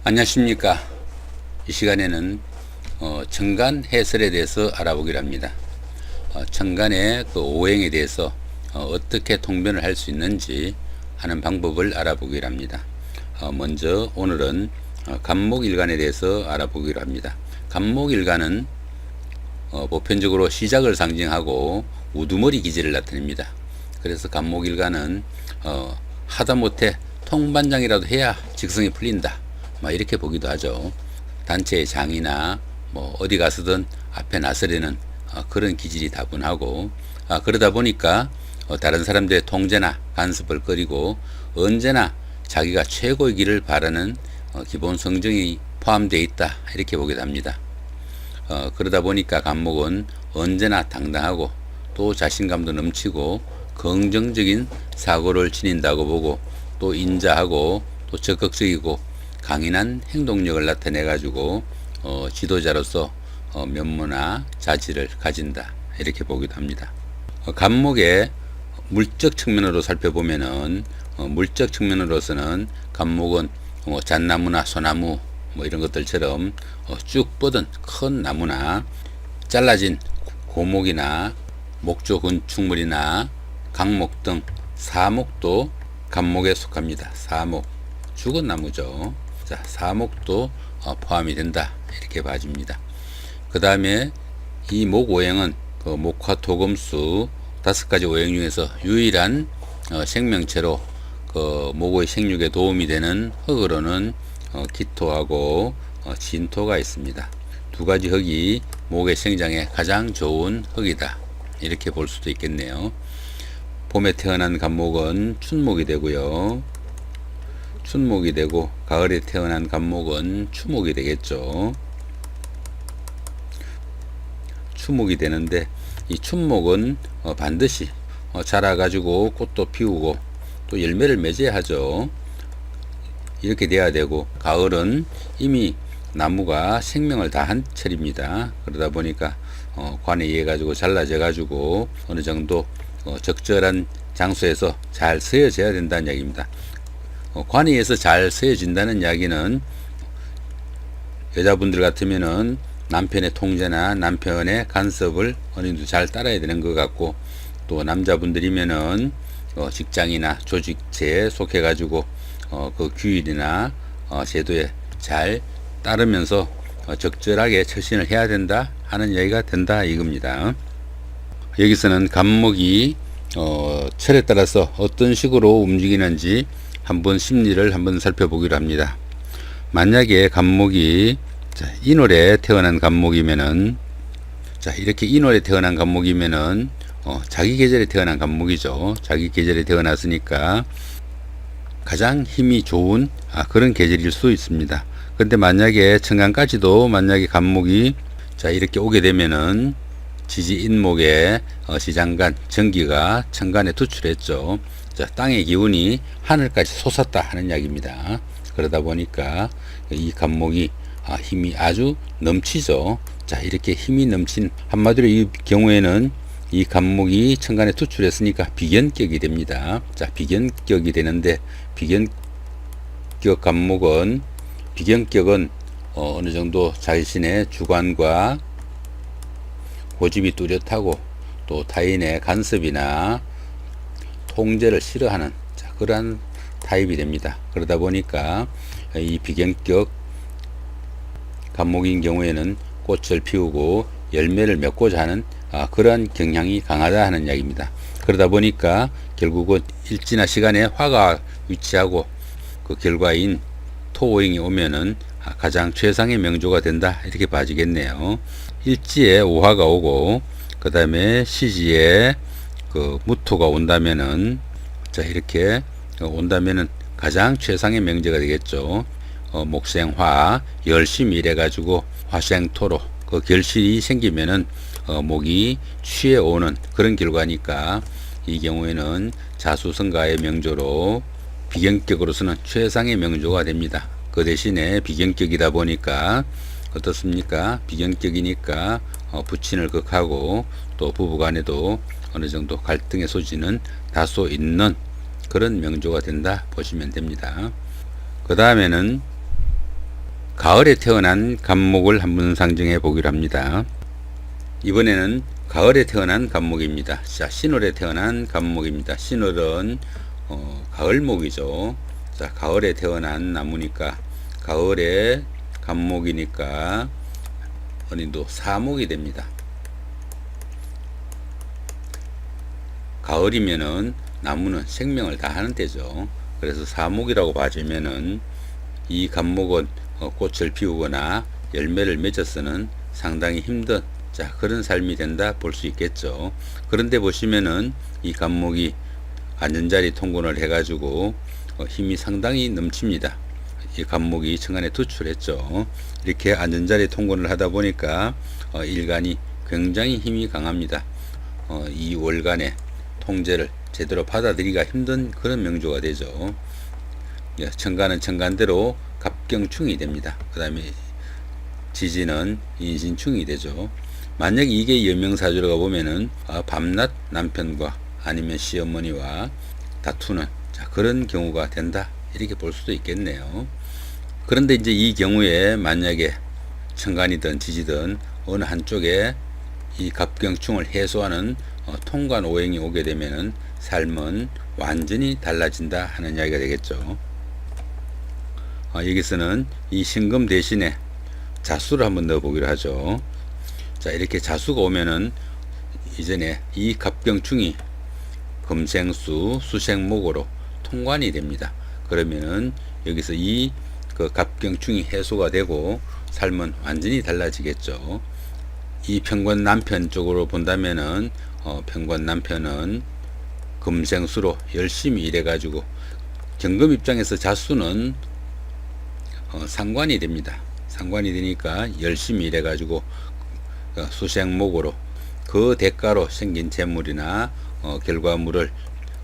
안녕하십니까. 이 시간에는 청간 해설에 대해서 알아보기로 합니다. 청간의 그 오행에 대해서 어떻게 통변을 할 수 있는지 하는 방법을 알아보기로 합니다. 먼저 오늘은 간목일간에 대해서 알아보기로 합니다. 간목일간은 보편적으로 시작을 상징하고 우두머리 기질을 나타냅니다. 그래서 간목일간은 하다못해 통반장이라도 해야 직성이 풀린다, 이렇게 보기도 하죠. 단체의 장이나 어디 가서든 앞에 나서려는 그런 기질이 다분하고, 그러다 보니까 다른 사람들의 통제나 간섭을 꺼리고 언제나 자기가 최고의 길을 바라는 기본 성정이 포함되어 있다, 이렇게 보기도 합니다. 그러다 보니까 간목은 언제나 당당하고 또 자신감도 넘치고 긍정적인 사고를 지닌다고 보고, 또 인자하고 또 적극적이고 강인한 행동력을 나타내 가지고 지도자로서 면모나 자질을 가진다, 이렇게 보기도 합니다. 간목의 물적 측면으로 살펴보면은 물적 측면으로서는 간목은 잣나무나 소나무 이런 것들처럼 쭉 뻗은 큰 나무나 잘라진 고목이나 목조 건축물이나 강목 등 사목도 간목에 속합니다. 사목, 죽은 나무죠. 자, 사목도 포함이 된다, 이렇게 봐집니다. 그 다음에 이 목오행은 그 목화 토금수 5가지 오행 중에서 유일한 생명체로 그 목의 생육에 도움이 되는 흙으로는 기토하고 진토가 있습니다. 두 가지 흙이 목의 생장에 가장 좋은 흙이다, 이렇게 볼 수도 있겠네요. 봄에 태어난 간목은 춘목이 되고요. 춘목이 되고 가을에 태어난 간목은 추목이 되겠죠. 추목이 되는데 이 춘목은 반드시 자라가지고 꽃도 피우고 또 열매를 맺어야 하죠. 이렇게 돼야 되고, 가을은 이미 나무가 생명을 다한 철입니다. 그러다 보니까 관에 의해 가지고 잘라져 가지고 어느 정도 적절한 장소에서 잘 서여져야 된다는 이야기입니다. 관에 의해서 잘 서여진다는 이야기는 여자분들 같으면은 남편의 통제나 남편의 간섭을 어느 정도 잘 따라야 되는 것 같고, 또 남자분들이면은 직장이나 조직체에 속해 가지고 그 규율이나 제도에 잘 따르면서 적절하게 처신을 해야 된다 하는 이야기가 된다, 이겁니다. 여기서는 간목이 철에 따라서 어떤 식으로 움직이는지 한번 심리를 한번 살펴보기로 합니다. 만약에 간목이 인월에 태어난 간목이면은, 이렇게 인월에 태어난 간목이면은 자기 계절에 태어난 간목이죠. 자기 계절에 태어났으니까 가장 힘이 좋은 그런 계절일 수 있습니다. 근데 만약에 청간까지도 만약에 간목이 이렇게 오게 되면은 지지인목의 지장간 정기가 청간에 투출했죠. 땅의 기운이 하늘까지 솟았다 하는 이야기입니다. 그러다 보니까 이 간목이 힘이 아주 넘치죠. 이렇게 힘이 넘친, 한마디로 이 경우에는 이 간목이 천간에 투출했으니까 비견격이 됩니다. 비견격이 되는데, 비견격 간목은, 비견격은 어느 정도 자신의 주관과 고집이 뚜렷하고 또 타인의 간섭이나 통제를 싫어하는 그러한 타입이 됩니다. 그러다 보니까 이 비견격 간목인 경우에는 꽃을 피우고 열매를 맺고자 하는 그러한 경향이 강하다 하는 이야기입니다. 그러다 보니까 결국은 일지나 시간에 화가 위치하고 그 결과인 토오행이 오면은 가장 최상의 명조가 된다, 이렇게 봐지겠네요. 일지에 오화가 오고 그 다음에 시지에 그 무토가 온다면은, 이렇게 온다면은 가장 최상의 명제가 되겠죠. 목생화 열심히 일해 가지고 화생토로 그 결실이 생기면은 목이 취해 오는 그런 결과니까, 이 경우에는 자수성가의 명조로 비견격으로서는 최상의 명조가 됩니다. 그 대신에 비견격이다 보니까 어떻습니까? 비견격이니까 부친을 극하고 또 부부간에도 어느 정도 갈등의 소지는 다소 있는 그런 명조가 된다 보시면 됩니다. 그 다음에는 가을에 태어난 갑목을 한번 상정해 보기로 합니다. 이번에는 가을에 태어난 갑목입니다. 자, 신월에 태어난 갑목입니다. 신월은 가을목이죠. 자, 가을에 태어난 나무니까 가을에 갑목이니까 어린도 사목이 됩니다. 가을이면은 나무는 생명을 다하는 때죠. 그래서 사목이라고 봐주면은 이 갑목은 꽃을 피우거나 열매를 맺어서는 상당히 힘든 그런 삶이 된다 볼 수 있겠죠. 그런데 보시면은 이 갑목이 안전자리 통근을 해가지고 힘이 상당히 넘칩니다. 이 갑목이 천간에 투출했죠. 이렇게 안전자리 통근을 하다 보니까 일간이 굉장히 힘이 강합니다. 이 월간의 통제를 제대로 받아들이기가 힘든 그런 명조가 되죠. 천간은 천간대로 갑경충이 됩니다. 그 다음에 지지는 인신충이 되죠. 만약 이게 여명사주라고 보면은 밤낮 남편과 아니면 시어머니와 다투는 그런 경우가 된다 이렇게 볼 수도 있겠네요. 그런데 이제 이 경우에 만약에 천간이든 지지든 어느 한쪽에 이 갑경충을 해소하는 통관 오행이 오게 되면은 삶은 완전히 달라진다 하는 이야기가 되겠죠. 여기서는 이 신금 대신에 자수를 한번 넣어 보기로 하죠. 자, 이렇게 자수가 오면은 이전에 이 갑경충이 금생수 수생목으로 통관이 됩니다. 그러면은 여기서 이 그 갑경충이 해소가 되고 삶은 완전히 달라지겠죠. 이 편관 남편 쪽으로 본다면은 편관 남편은 금생수로 열심히 일해 가지고 경금 입장에서 자수는 상관이 됩니다. 상관이 되니까 열심히 일해 가지고 수생목으로 그 대가로 생긴 재물이나 결과물을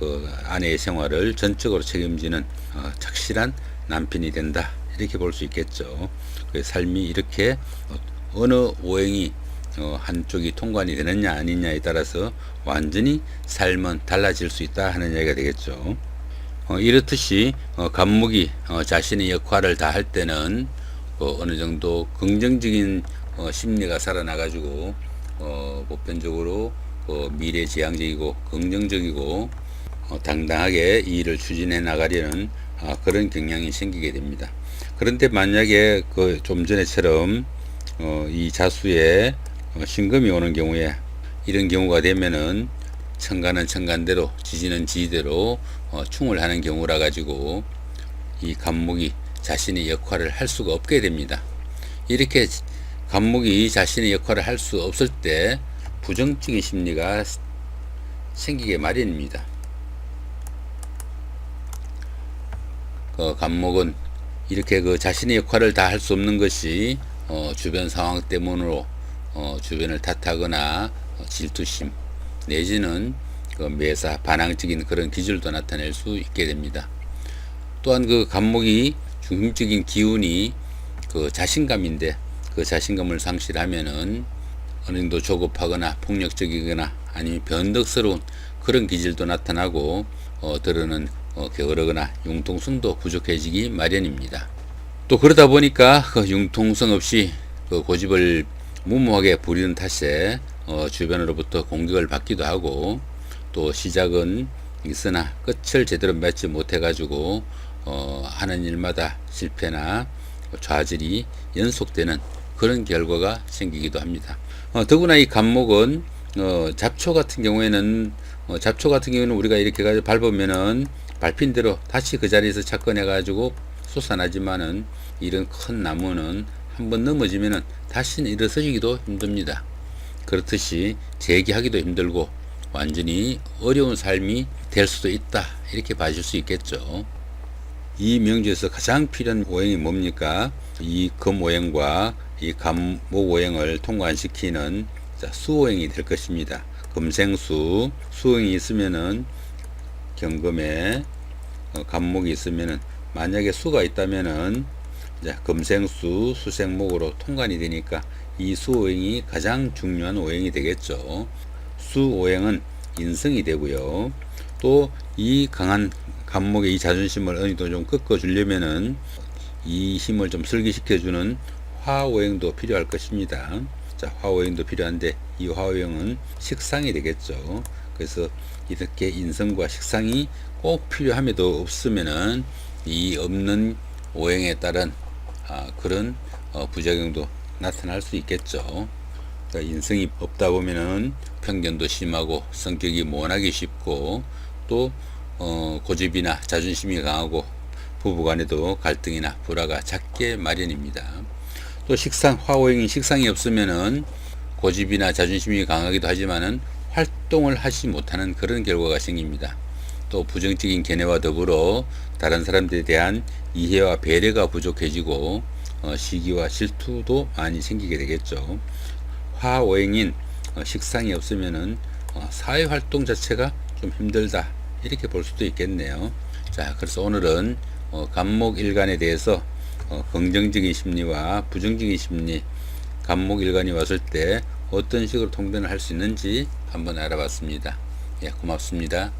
그 아내의 생활을 전적으로 책임지는 착실한 남편이 된다 이렇게 볼 수 있겠죠. 그 삶이 이렇게 어느 오행이 한쪽이 통관이 되느냐 아니냐에 따라서 완전히 삶은 달라질 수 있다 하는 얘기가 되겠죠. 이렇듯이 갑목이 자신의 역할을 다 할 때는 어느 정도 긍정적인 심리가 살아나가지고 보편적으로 미래지향적이고 긍정적이고 당당하게 이 일을 추진해 나가려는 그런 경향이 생기게 됩니다. 그런데 만약에 좀 전에처럼 이 자수에 신금이 오는 경우에 이런 경우가 되면은 천간은 천간대로 지지는 지지대로 충을 하는 경우라 가지고 이 갑목이 자신의 역할을 할 수가 없게 됩니다. 이렇게 갑목이 자신의 역할을 할 수 없을 때 부정적인 심리가 생기게 마련입니다. 갑목은 이렇게 자신의 역할을 다 할 수 없는 것이 주변 상황 때문으로 주변을 탓하거나 질투심 내지는 매사 반항적인 그런 기질도 나타낼 수 있게 됩니다. 또한 갑목이 중심적인 기운이 자신감인데 그 자신감을 상실하면은 어느 정도 조급하거나 폭력적이거나 아니면 변덕스러운 그런 기질도 나타나고 때로는 게으르거나 융통성도 부족해지기 마련입니다. 또 그러다 보니까 융통성 없이 고집을 무모하게 부리는 탓에 주변으로부터 공격을 받기도 하고 또 시작은 있으나 끝을 제대로 맺지 못해 가지고 하는 일마다 실패나 좌절이 연속되는 그런 결과가 생기기도 합니다. 더구나 이 갑목은 잡초 같은 경우에는 우리가 이렇게 가지고 밟으면은 밟힌 대로 다시 그 자리에서 착건해 가지고 솟아나지만은 이런 큰 나무는 한번 넘어지면은 다시는 일어서기도 힘듭니다. 그렇듯이 재기하기도 힘들고 완전히 어려운 삶이 될 수도 있다 이렇게 봐줄 수 있겠죠. 이 명주에서 가장 필요한 오행이 뭡니까? 이 금오행과 이 갑목오행을 통관시키는 수오행이 될 것입니다. 금생수, 수오행이 있으면은 경금에 갑목이 있으면은 만약에 수가 있다면은 금생수, 수생목으로 통관이 되니까 이 수오행이 가장 중요한 오행이 되겠죠. 수오행은 인성이 되고요. 또 이 강한 갑목의 이 자존심을 어느 정도 좀 꺾어 주려면은 이 힘을 좀 설기시켜주는 화오행도 필요할 것입니다. 자, 화오행도 필요한데 이 화오행은 식상이 되겠죠. 그래서 이렇게 인성과 식상이 꼭 필요함에도 없으면은 이 없는 오행에 따른 그런 부작용도 나타날 수 있겠죠. 그러니까 인성이 없다 보면은 편견도 심하고 성격이 모나기 쉽고 또 고집이나 자존심이 강하고 부부간에도 갈등이나 불화가 잦게 마련입니다. 또 식상, 화오행인 식상이 없으면은 고집이나 자존심이 강하기도 하지만은 활동을 하지 못하는 그런 결과가 생깁니다. 또 부정적인 견해와 더불어 다른 사람들에 대한 이해와 배려가 부족해지고 시기와 질투도 많이 생기게 되겠죠. 화오행인 식상이 없으면은 사회활동 자체가 좀 힘들다 이렇게 볼 수도 있겠네요. 자, 그래서 오늘은 간목일간에 대해서 긍정적인 심리와 부정적인 심리, 간목일간이 왔을 때 어떤 식으로 통변을 할 수 있는지 한번 알아봤습니다. 예, 고맙습니다.